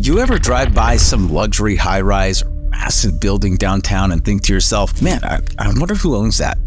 You ever drive by some luxury high-rise or massive building downtown and think to yourself, man, I wonder who owns that?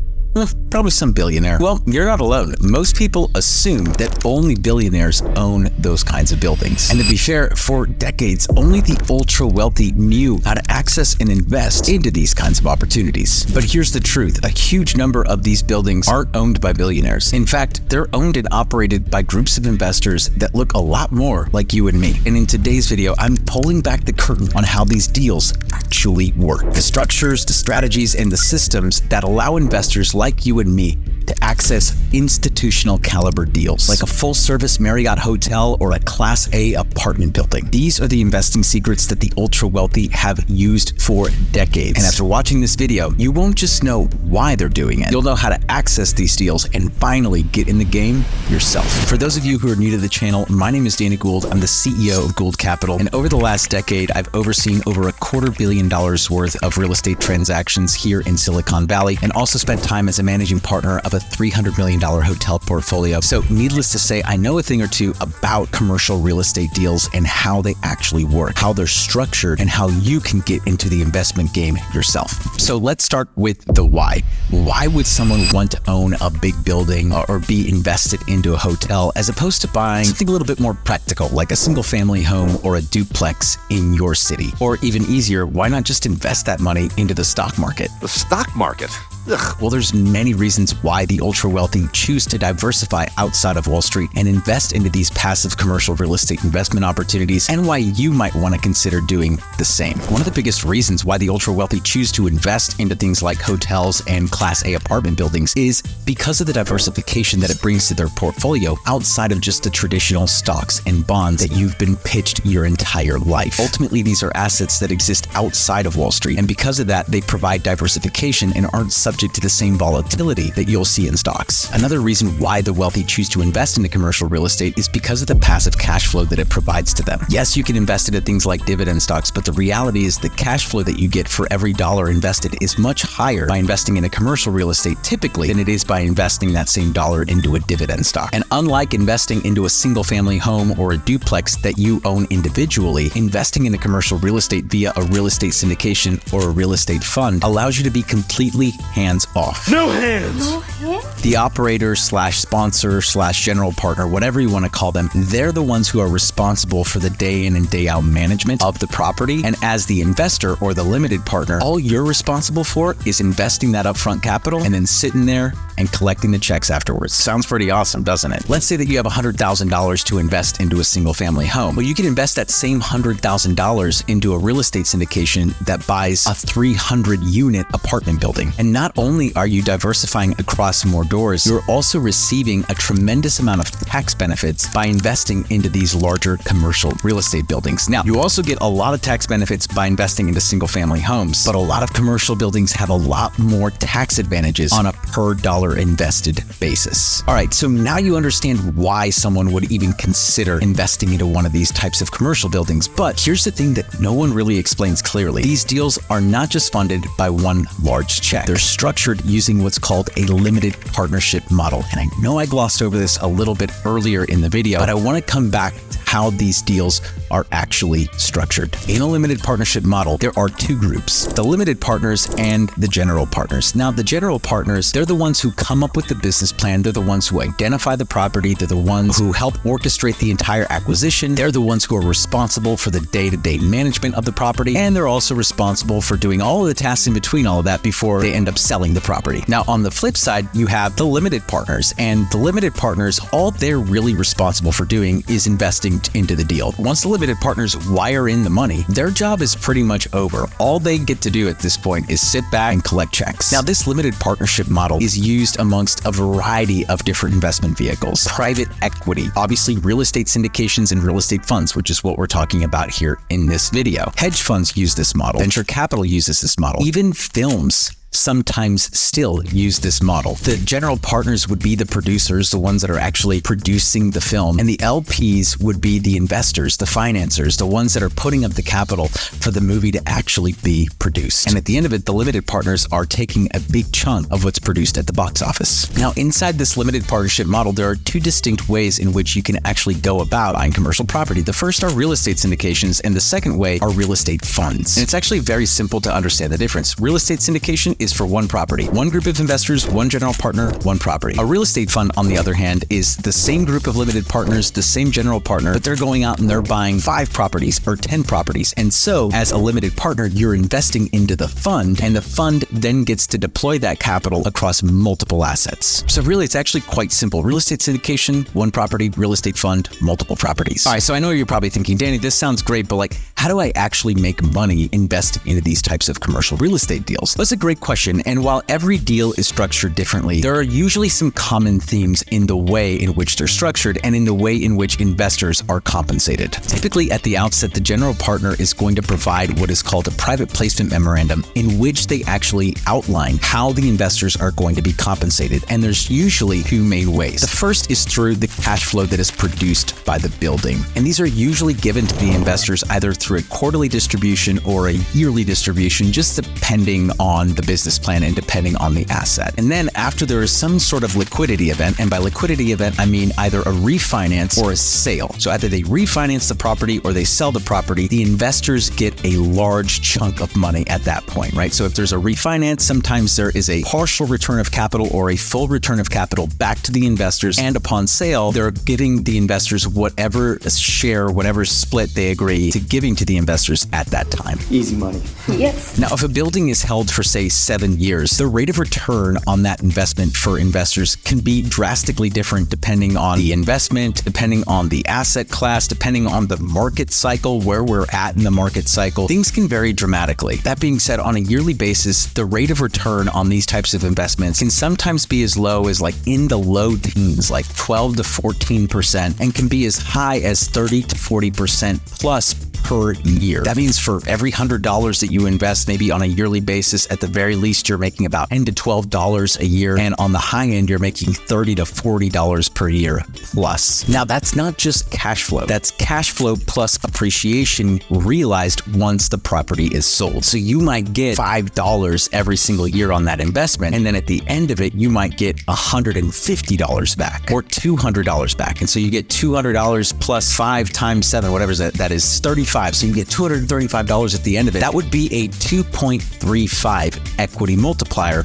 Probably some billionaire. Well, you're not alone. Most people assume that only billionaires own those kinds of buildings. And to be fair, for decades, only the ultra-wealthy knew how to access and invest into these kinds of opportunities. But here's the truth. A huge number of these buildings aren't owned by billionaires. In fact, they're owned and operated by groups of investors that look a lot more like you and me. And in today's video, I'm pulling back the curtain on how these deals actually work. The structures, the strategies, and the systems that allow investors like you and me to access institutional caliber deals, like a full-service Marriott hotel or a Class A apartment building. These are the investing secrets that the ultra-wealthy have used for decades. And after watching this video, you won't just know why they're doing it. You'll know how to access these deals and finally get in the game yourself. For those of you who are new to the channel, my name is Gould. I'm the CEO of Gould Capital. And over the last decade, I've overseen over $250 million worth of real estate transactions here in Silicon Valley, and also spent time as a managing partner of a $300 million hotel portfolio. So needless to say, I know a thing or two about commercial real estate deals and how they actually work, how they're structured, and how you can get into the investment game yourself. So let's start with the why. Why would someone want to own a big building or be invested into a hotel as opposed to buying something a little bit more practical, like a single family home or a duplex in your city? Or even easier, why not just invest that money into the stock market? The stock market? Ugh. Well, there's many reasons why the ultra-wealthy choose to diversify outside of Wall Street and invest into these passive commercial real estate investment opportunities, and why you might want to consider doing the same. One of the biggest reasons why the ultra-wealthy choose to invest into things like hotels and Class A apartment buildings is because of the diversification that it brings to their portfolio outside of just the traditional stocks and bonds that you've been pitched your entire life. Ultimately, these are assets that exist outside of Wall Street, and because of that, they provide diversification and aren't subject to the same volatility that you'll see in stocks. Another reason why the wealthy choose to invest into commercial real estate is because of the passive cash flow that it provides to them. Yes, you can invest into things like dividend stocks, but the reality is the cash flow that you get for every dollar invested is much higher by investing in a commercial real estate typically than it is by investing that same dollar into a dividend stock. And unlike investing into a single family home or a duplex that you own individually, investing in a commercial real estate via a real estate syndication or a real estate fund allows you to be completely hands off. No hands! No hands? The operator slash sponsor slash general partner, whatever you want to call them, they're the ones who are responsible for the day in and day out management of the property. And as the investor or the limited partner, all you're responsible for is investing that upfront capital and then sitting there and collecting the checks afterwards. Sounds pretty awesome, doesn't it? Let's say that you have $100,000 to invest into a single family home. Well, you can invest that same $100,000 into a real estate syndication that buys a 300 unit apartment building. And not only are you diversifying across more doors, you're also receiving a tremendous amount of tax benefits by investing into these larger commercial real estate buildings. Now, you also get a lot of tax benefits by investing into single family homes, but a lot of commercial buildings have a lot more tax advantages on a per dollar invested basis. All right, so now you understand why someone would even consider investing into one of these types of commercial buildings. But here's the thing that no one really explains clearly. These deals are not just funded by one large check. They're structured using what's called a limited partnership model. And I know I glossed over this a little bit earlier in the video, but I want to come back to how these deals are actually structured. In a limited partnership model, there are two groups, the limited partners and the general partners. Now, the general partners, they're the ones who come up with the business plan. They're the ones who identify the property. They're the ones who help orchestrate the entire acquisition. They're the ones who are responsible for the day-to-day management of the property. And they're also responsible for doing all of the tasks in between all of that before they end up selling the property. Now, on the flip side, you have the limited partners, and the limited partners, all they're really responsible for doing is investing into the deal. Once the limited partners wire in the money, their job is pretty much over. All they get to do at this point is sit back and collect checks. Now, this limited partnership model is used amongst a variety of different investment vehicles. Private equity, obviously real estate syndications and real estate funds, which is what we're talking about here in this video. Hedge funds use this model. Venture capital uses this model. Even films sometimes still use this model. The general partners would be the producers, the ones that are actually producing the film, and the LPs would be the investors, the financiers, the ones that are putting up the capital for the movie to actually be produced. And at the end of it, the limited partners are taking a big chunk of what's produced at the box office. Now, inside this limited partnership model, there are two distinct ways in which you can actually go about buying commercial property. The first are real estate syndications, and the second way are real estate funds. And it's actually very simple to understand the difference. Real estate syndication is for one property, one group of investors, one general partner, one property. A real estate fund, on the other hand, is the same group of limited partners, the same general partner, but they're going out and they're buying 5 properties or 10 properties. And so, as a limited partner, you're investing into the fund, and the fund then gets to deploy that capital across multiple assets. So really, it's actually quite simple. Real estate syndication, one property, real estate fund, multiple properties. All right, so I know you're probably thinking, Danny, this sounds great, but how do I actually make money investing into these types of commercial real estate deals? That's a great question. And while every deal is structured differently, there are usually some common themes in the way in which they're structured and in the way in which investors are compensated. Typically, at the outset, the general partner is going to provide what is called a private placement memorandum, in which they actually outline how the investors are going to be compensated. And there's usually two main ways. The first is through the cash flow that is produced by the building. And these are usually given to the investors either through a quarterly distribution or a yearly distribution, just depending on the business plan and depending on the asset. And then after there is some sort of liquidity event, and by liquidity event, I mean either a refinance or a sale. So either they refinance the property or they sell the property, the investors get a large chunk of money at that point, right? So if there's a refinance, sometimes there is a partial return of capital or a full return of capital back to the investors. And upon sale, they're giving the investors whatever share, whatever split they agree to giving to the investors at that time. Easy money. Yes. Now, if a building is held for, say, 7 years, the rate of return on that investment for investors can be drastically different depending on the investment, depending on the asset class, depending on the market cycle, where we're at in the market cycle. Things can vary dramatically. That being said, on a yearly basis, the rate of return on these types of investments can sometimes be as low as in the low teens, 12 to 14%, and can be as high as 30 to 40% plus per year. That means for every $100 that you invest, maybe on a yearly basis, at the very least, you're making about $10 to $12 a year. And on the high end, you're making $30 to $40 per year plus. Now, that's not just cash flow. That's cash flow plus appreciation realized once the property is sold. So you might get $5 every single year on that investment. And then at the end of it, you might get $150 back or $200 back. And so you get $200 plus 5 times 7, whatever that is 35. So you get $235 at the end of it. That would be a 2.35 equity multiplier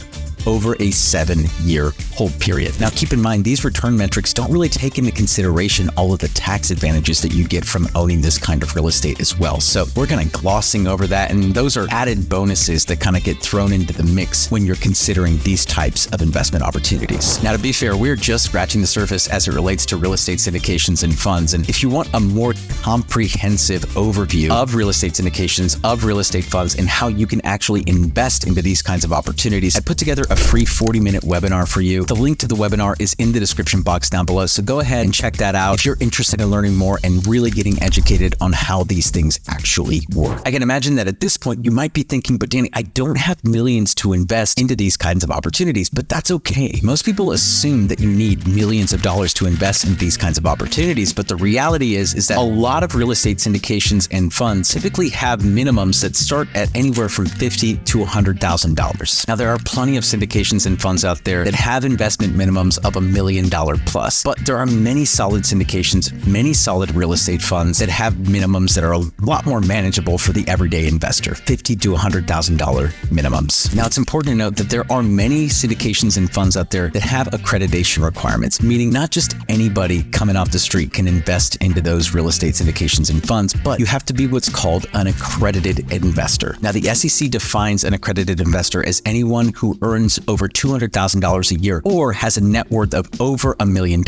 over a 7-year hold period. Now, keep in mind, these return metrics don't really take into consideration all of the tax advantages that you get from owning this kind of real estate as well. So we're kind of glossing over that, and those are added bonuses that kind of get thrown into the mix when you're considering these types of investment opportunities. Now, to be fair, we're just scratching the surface as it relates to real estate syndications and funds. And if you want a more comprehensive overview of real estate syndications, of real estate funds, and how you can actually invest into these kinds of opportunities, I put together a free 40-minute webinar for you. The link to the webinar is in the description box down below, so go ahead and check that out if you're interested in learning more and really getting educated on how these things actually work. I can imagine that at this point, you might be thinking, but Danny, I don't have millions to invest into these kinds of opportunities, but that's okay. Most people assume that you need millions of dollars to invest in these kinds of opportunities, but the reality is that a lot of real estate syndications and funds typically have minimums that start at anywhere from $50,000 to $100,000. Now, there are plenty of syndications and funds out there that have investment minimums of $1 million plus, but there are many solid syndications, many solid real estate funds that have minimums that are a lot more manageable for the everyday investor, $50,000 to $100,000 minimums. Now, it's important to note that there are many syndications and funds out there that have accreditation requirements, meaning not just anybody coming off the street can invest into those real estate syndications and funds, but you have to be what's called an accredited investor. Now, the SEC defines an accredited investor as anyone who earns earns over $200,000 a year or has a net worth of over $1 million,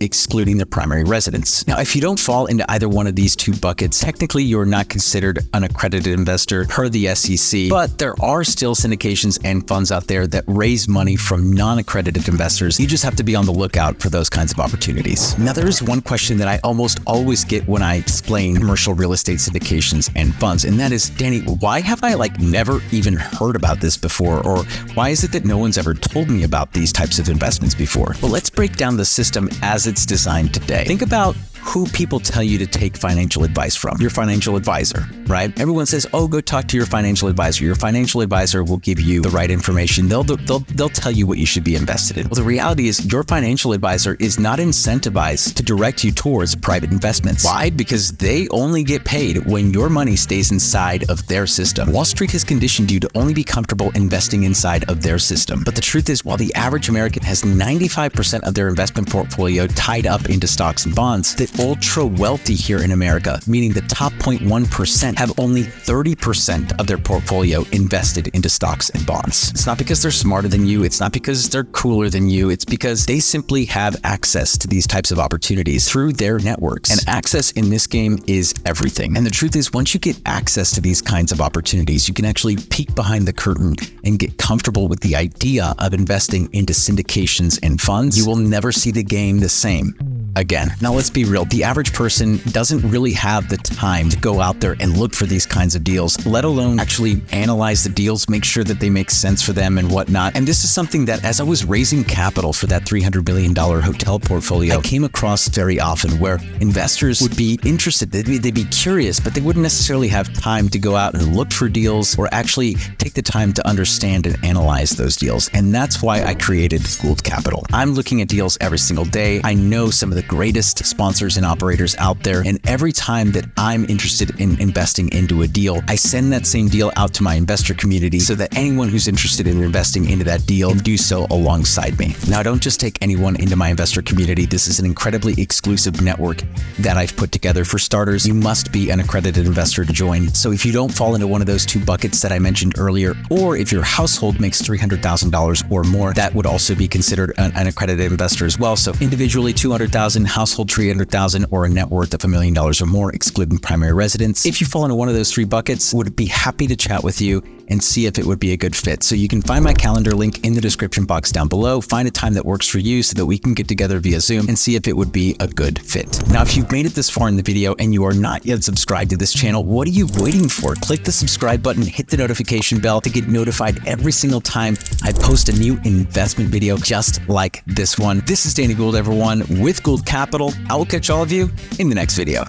excluding their primary residence. Now, if you don't fall into either one of these two buckets, technically you're not considered an accredited investor per the SEC, but there are still syndications and funds out there that raise money from non-accredited investors. You just have to be on the lookout for those kinds of opportunities. Now, there is one question that I almost always get when I explain commercial real estate syndications and funds, and that is, Danny, why have I never even heard about this before? Or why is it that no one's ever told me about these types of investments before? Well, let's break down the system as it's designed today. Think about who people tell you to take financial advice from. Your financial advisor, right? Everyone says, oh, go talk to your financial advisor. Your financial advisor will give you the right information. They'll tell you what you should be invested in. Well, the reality is your financial advisor is not incentivized to direct you towards private investments. Why? Because they only get paid when your money stays inside of their system. Wall Street has conditioned you to only be comfortable investing inside of their system. But the truth is, while the average American has 95% of their investment portfolio tied up into stocks and bonds, the ultra wealthy here in America, meaning the top 0.1%, have only 30% of their portfolio invested into stocks and bonds. It's not because they're smarter than you. It's not because they're cooler than you. It's because they simply have access to these types of opportunities through their networks. And access in this game is everything. And the truth is, once you get access to these kinds of opportunities, you can actually peek behind the curtain and get comfortable with the idea of investing into syndications and funds. You will never see the game the same again. Now, let's be real. The average person doesn't really have the time to go out there and look for these kinds of deals, let alone actually analyze the deals, make sure that they make sense for them and whatnot. And this is something that, as I was raising capital for that $300 billion hotel portfolio, I came across very often, where investors would be interested, they'd be curious, but they wouldn't necessarily have time to go out and look for deals or actually take the time to understand and analyze those deals. And that's why I created Gould Capital. I'm looking at deals every single day. I know some of the greatest sponsors and operators out there, and every time that I'm interested in investing into a deal, I send that same deal out to my investor community so that anyone who's interested in investing into that deal can do so alongside me. Now, I don't just take anyone into my investor community. This is an incredibly exclusive network that I've put together. For starters, you must be an accredited investor to join. So if you don't fall into one of those two buckets that I mentioned earlier, or if your household makes $300,000 or more, that would also be considered an accredited investor as well. So individually, $200,000, household $300,000, or a net worth of $1 million or more, excluding primary residence. If you fall into one of those three buckets, would be happy to chat with you and see if it would be a good fit. So you can find my calendar link in the description box down below. Find a time that works for you so that we can get together via Zoom and see if it would be a good fit. Now, if you've made it this far in the video and you are not yet subscribed to this channel, what are you waiting for? Click the subscribe button, hit the notification bell to get notified every single time I post a new investment video just like this one. This is Danny Gould, everyone, with Gould Capital. I will catch all of you in the next video.